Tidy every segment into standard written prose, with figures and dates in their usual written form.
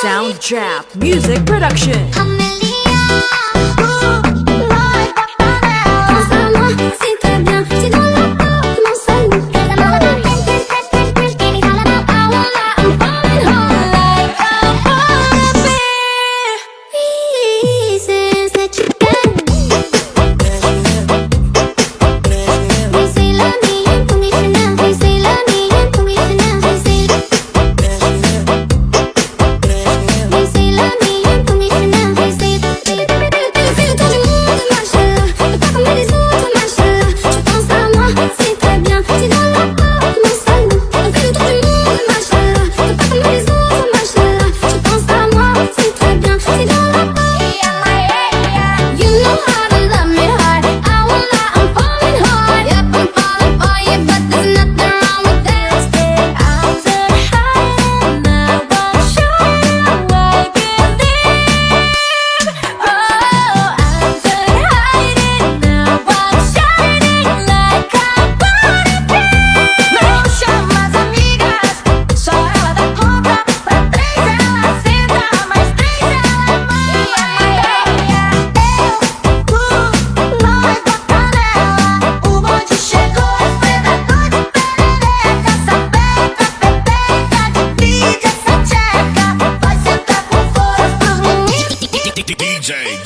Soundtrap Music Production.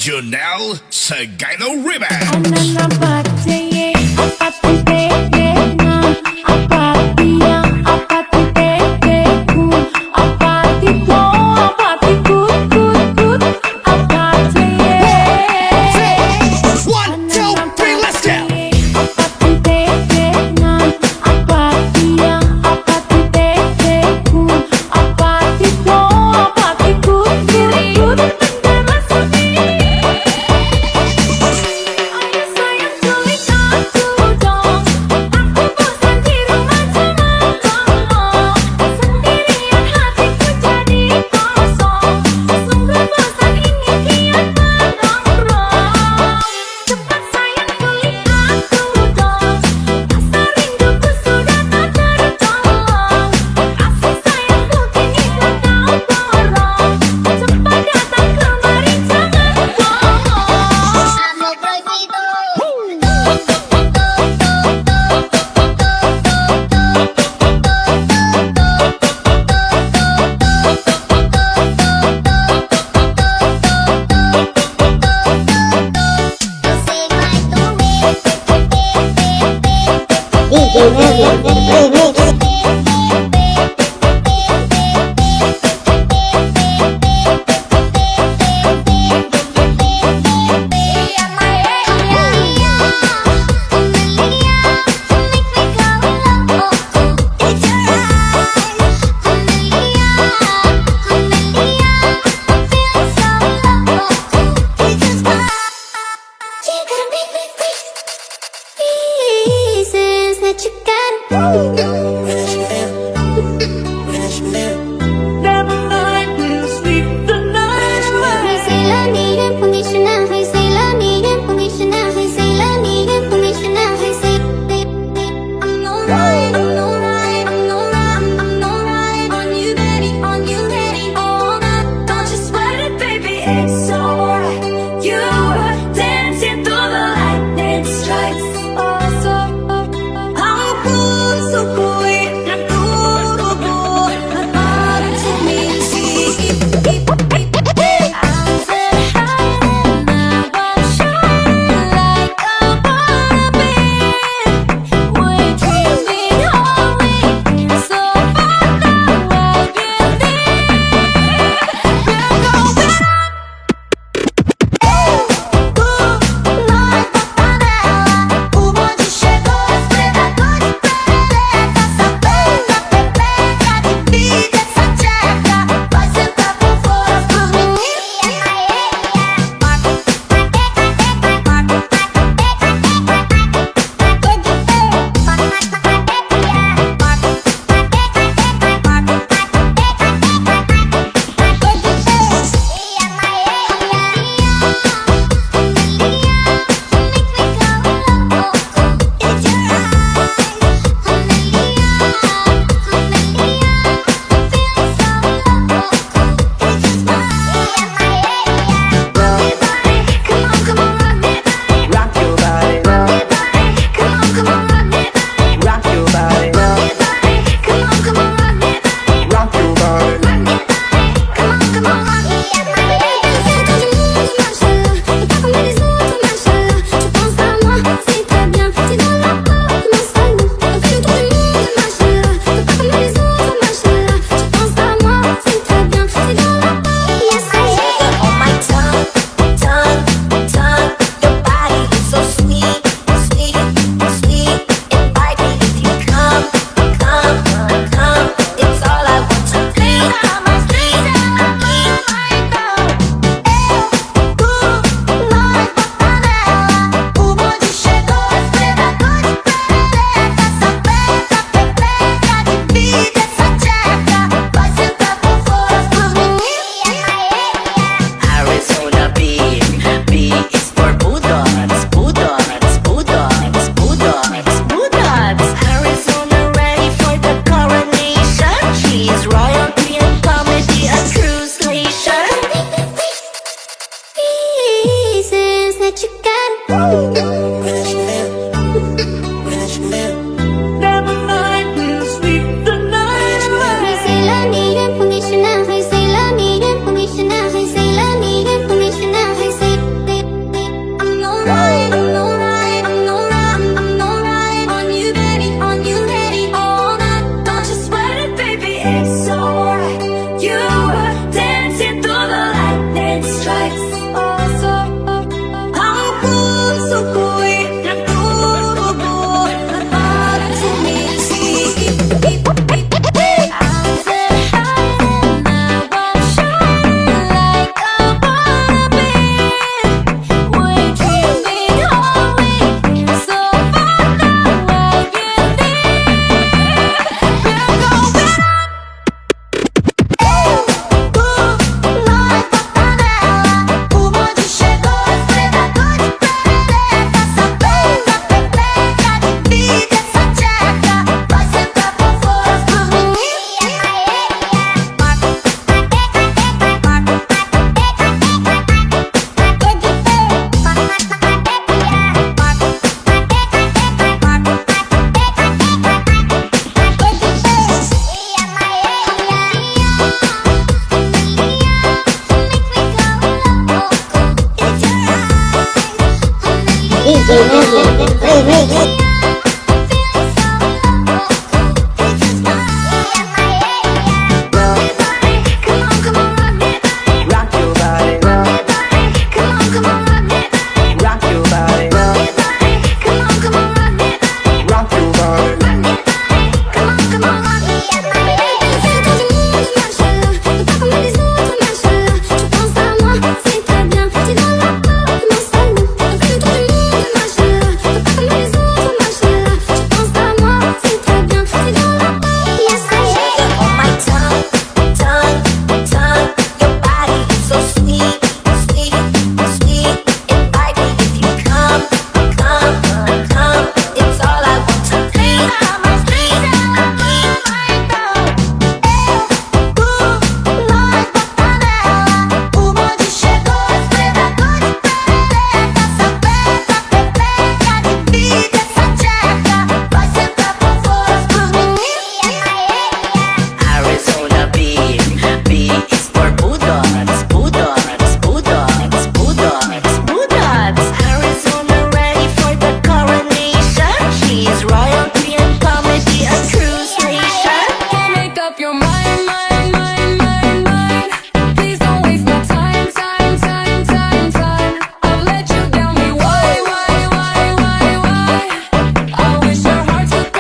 Junel Sagino Ribbon. Saya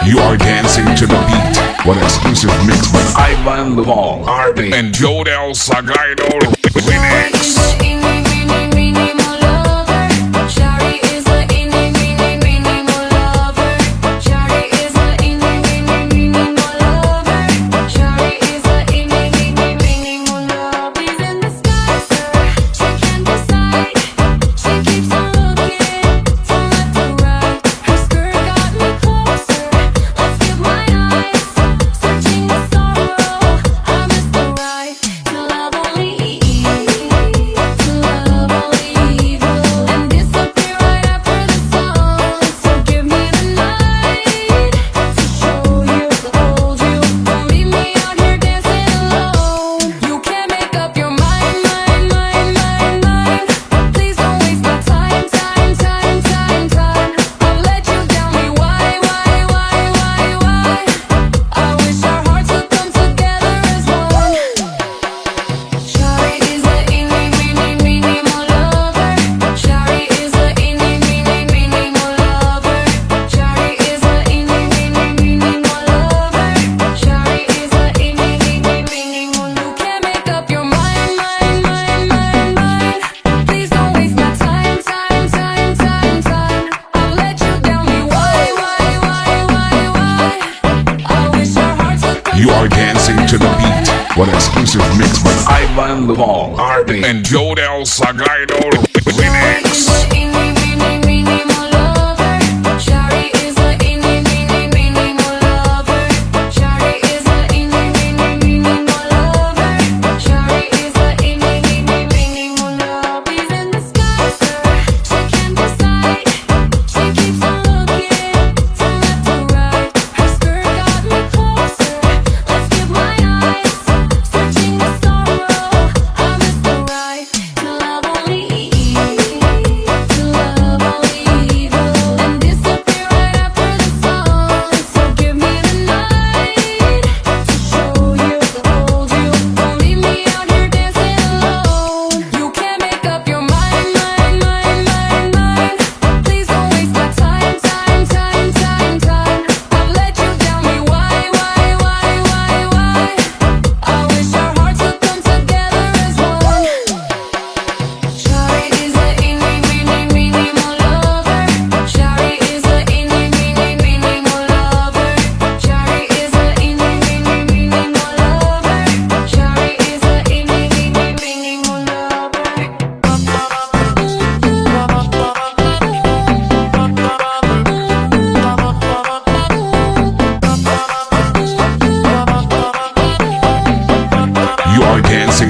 You are dancing to the beat One exclusive mix by Ivan Laval, RB, and Jodel Sagaido Remix. You are dancing to the beat. One exclusive mix by Ivan Laval, RB, and Jodel Sagaido Remix.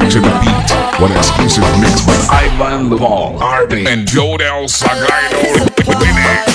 To the beat, one exclusive mix by Ivan Laval, RB, and Jodel Sagaido Remix.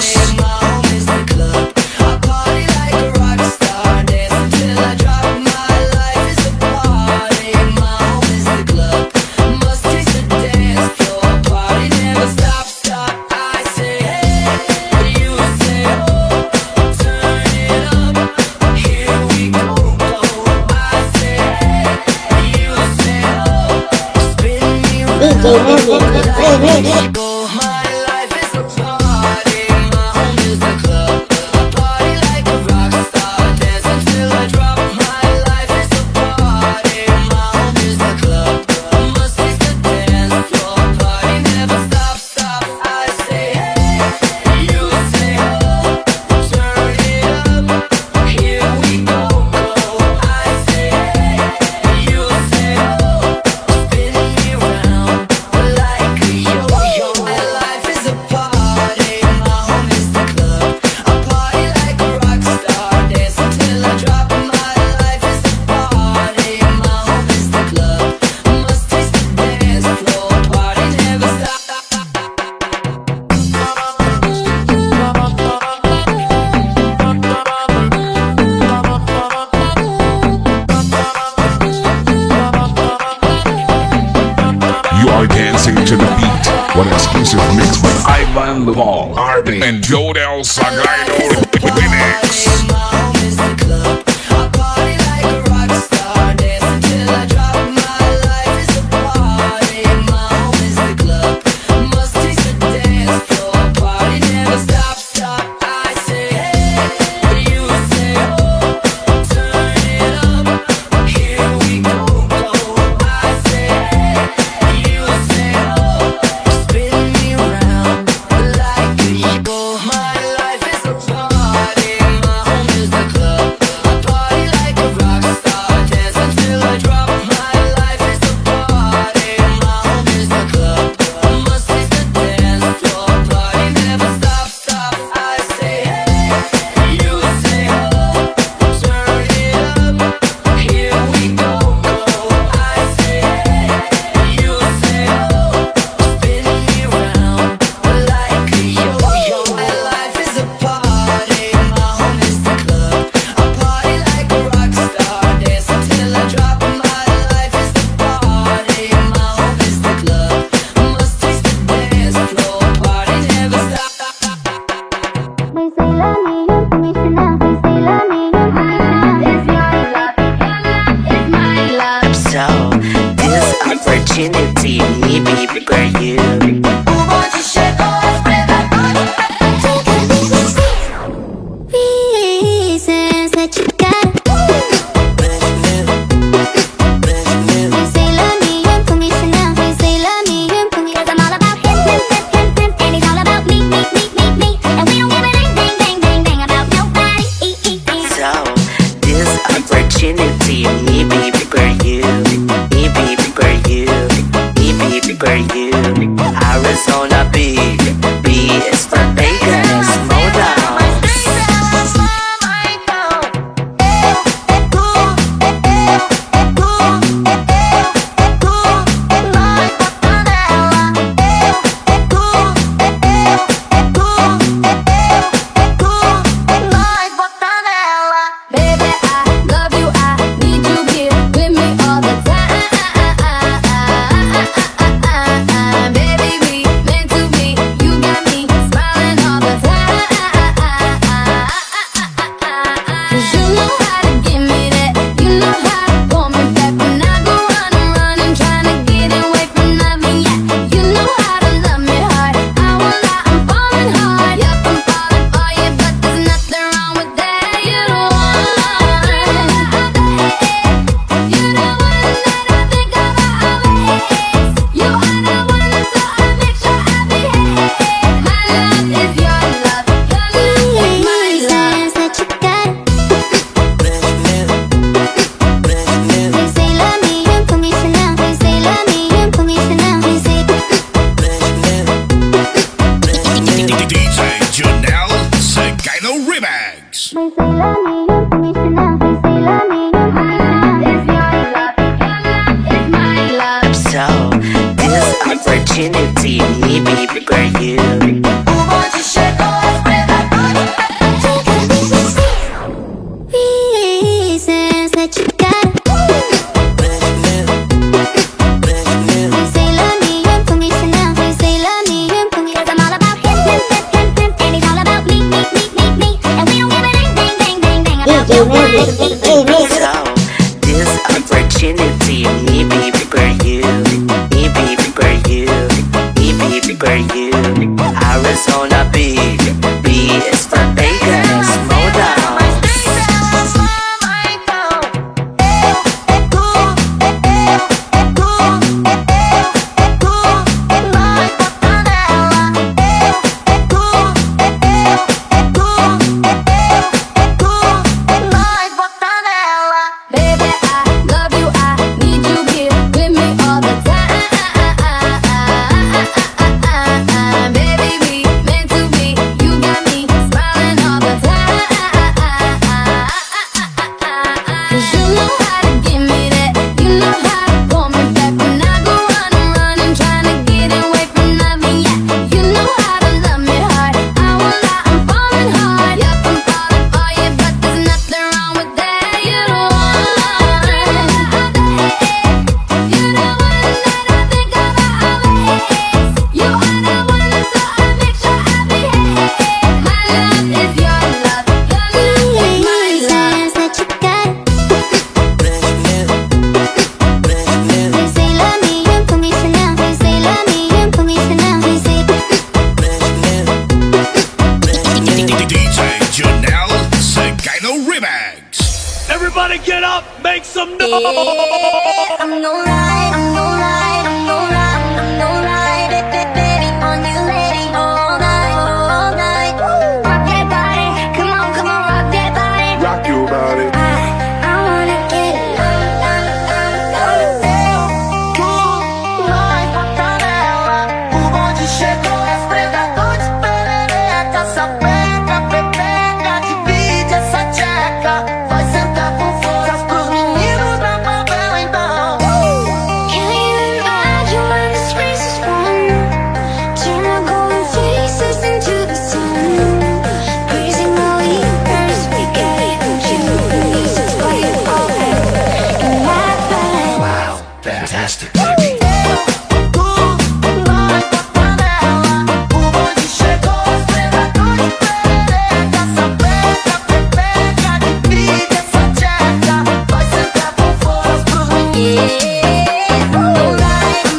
To the beat, one exclusive mix by Ivan Laval, RB, and Jodel Sagaido Remix. Stop, I say, hey, you say, oh, turn opportunity, me baby girl you. O bonde chegou, os predadores. Reasons that you got. You say love me, and for me so now. You say love me, and for me 'cause I'm all about him, and he's all about me. And we don't give a dang about nobody. So, this opportunity, me baby girl you. Me baby girl you. Me baby girl you. Arizona B is for Vegas, Moda. Baby, I love you, I need you here with me all the time. Baby, we meant to be, you got me smiling all the time. 'Cause you know how to give me that, you know how to pull me back when I go running, trying to get away from nothing. Yeah, you know how to love me hard. I won't lie, I'm falling hard. Yep, I'm falling for you, but there's nothing wrong with that. You're the one that I think about always. You are the one, so I make sure I behave. My love is your love, your love is my love. That you got. You say love me, and for me so now. You say love me, and for me so now. You say DJ Janelle Sagino Remix. you say love me, and for me so now. You say love me, and my love is your love, your love is my love. So, this opportunity, me baby girl you. O bonde chegou, os predadores. Reasons that you got. You say love me, and for me so now. You say love me, and for me 'cause I'm all about him, and he's all about me. And we don't give a dang about nobody. So, this opportunity, me baby girl you. Me baby girl you. Me baby girl you. Arizona B is for Vegas, Moda. Baby, I love you, I need you here with me all the time. Baby, we meant to be, you got me smiling all the time. 'Cause you know how to give me that, you know how to pull me back when I go running, trying to get away from nothing. Yeah, you know how to love me hard. I won't lie, I'm falling hard. Yep, I'm falling for you, but there's nothing wrong with that. You're the one that I think about always. You are the one, so I make sure I behave. My love is your love, your love is my love. That you got. You say love me, and for me so now. You say love me, and for me so now. You say DJ Janelle Sagino Remix. Everybody get up, make some noise. I'm no lie, I'm no lie, I'm no lie, I'm no lie. Baby, on you lady all night, all night. Rock that body, come on, rock that body. Rock your body. I wanna get it on. Nós Bacanela, o bonde chegou, os predadores perereca. Essa peca, divide essa tcheca. Vai sentar com forças pros meninos da favela então. Can't even hide you when the space is fun. Turn our golden faces into the sun. Praising all years, we get it with you. Music's playing all night in my band. Wow, fantastic, baby. Nós Bacanela, o bonde chegou, os predadores perereca. Essa peca, divide essa tcheca. Vai sentar com forças pros meninos. Yeah, alright.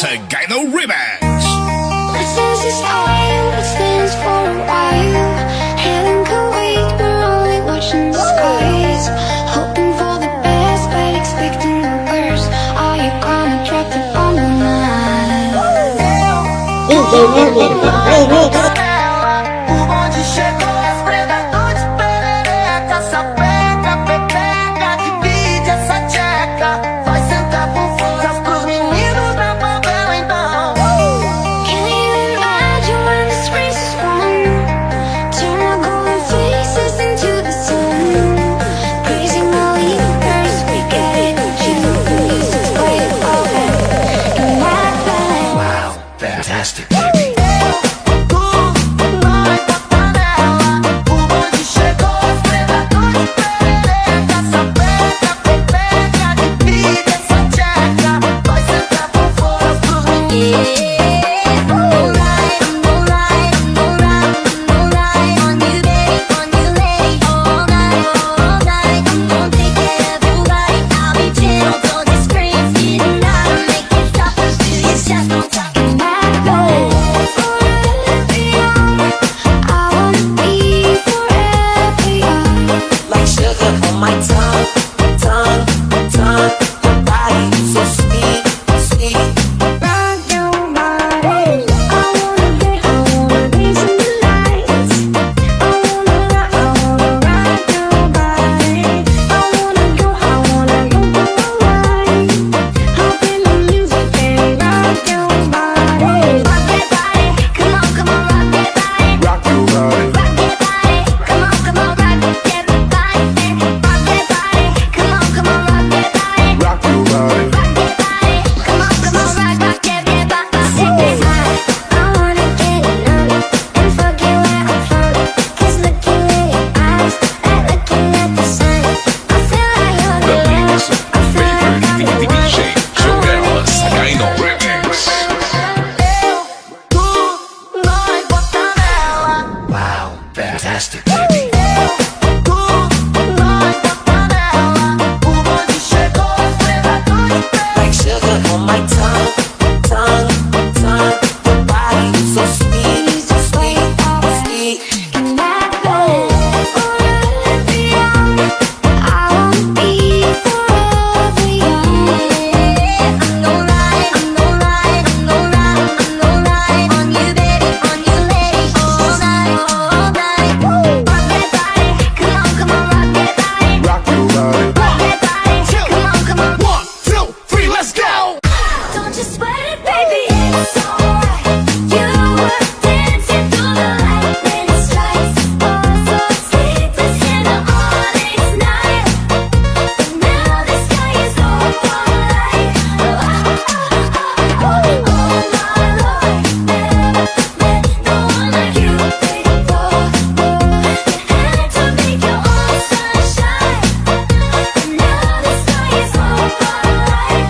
sa Gyno Remix. This is a style that stands for a while. Heaven can wait, we're only watching the skies. Hoping for the best, but expecting the worst. Are you gonna drop the bomb or not? O bonde chegou, as predadores perereca. Essa peca, pepeca, divide essa tcheca. Vai sentar por força pros meninos da favela então. Can you imagine when this race is won? Turn our golden faces into the sun. Praising all leaders, we get it. Choose this way to go back in that bag. Wow, fantastic, baby. O bonde chegou, as predadores perereca. Essa peca, pepeca, divide essa tcheca. Vai sentar por força pros meninos. Like sugar on my tongue, tongue, tongue. Your body so sweet, sweet. Rock your body. I wanna dance in the lights. I wanna rock your body. I wanna go for a ride. Hop in the music and rock your body. Rock that body, come on, come on, rock that body. Rock your body. Rock that body, come on, come on, rock that body. Rock that body, come on, come on, rock that body. Rock your body. Rock that body, come on, come on, rock that body. I wanna get on it and forget where I'm from. 'Cause looking in your eyes, like looking at the sun. I feel like you're the love. I feel like I'm the one. DJ Joel sa Gyno Remix. Nós bota nela. Wow, fantastic, baby. Nós bota nela. O bonde chegou, as predadores Like sugar on my tongue, tongue, tongue. Your body so sweet, sweet, sweet. In that bed, forever young. I wanna be forever young. I'm gon' ride, I'm gon' ride, I'm gon' ride, I'm gon' ride on you, baby, on you, lady, all night, all night. Rock that body, come on, come on, rock that body. Rock your body. Rock that body, come on, come on. 1, 2, 3, let's go! Don't you sweat it, baby, it's alright. You were dancing through the lightning strikes. Oh, so sleepless in the morning's night. But now the sky is overlight. Oh, my Lord, never met no one like you before. You had to make your own sunshine. But now the sky is overlight.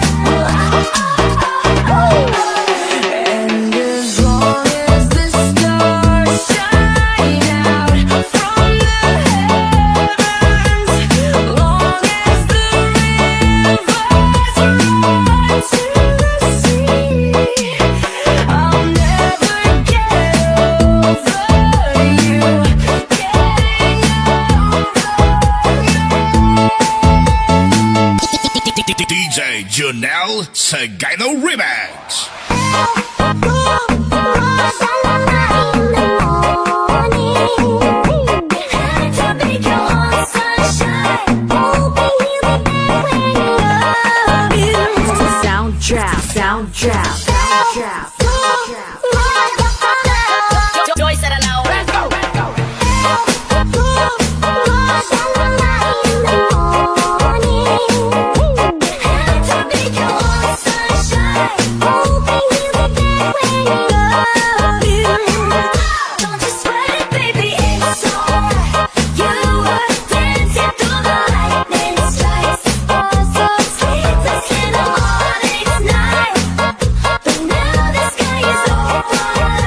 And as long as the stars shine out from the heavens, long as the rivers run to the sea, I'll never get over you, DJ Jonel sa Gyno Remix. Sound trap, sound trap, sound trap. Joy said hello. Let's go, let's go. Had to make your own sunshine. Hoping you would get when you love you. Don't you sweat it, baby, it's alright. You were dancing through the lightning strikes. Oh, so sleepless in the morning's night. But now the sky is overlight.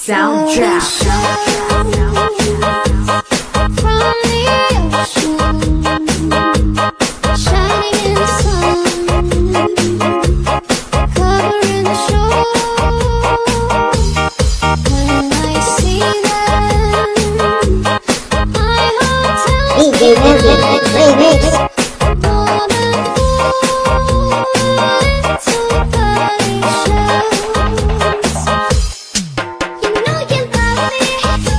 Soundtrack. From the ocean, shining in the sun, covering the shore. When I see them, my heart tells me more than little body shows. You know you love me.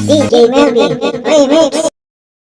DJ Melvin Remix.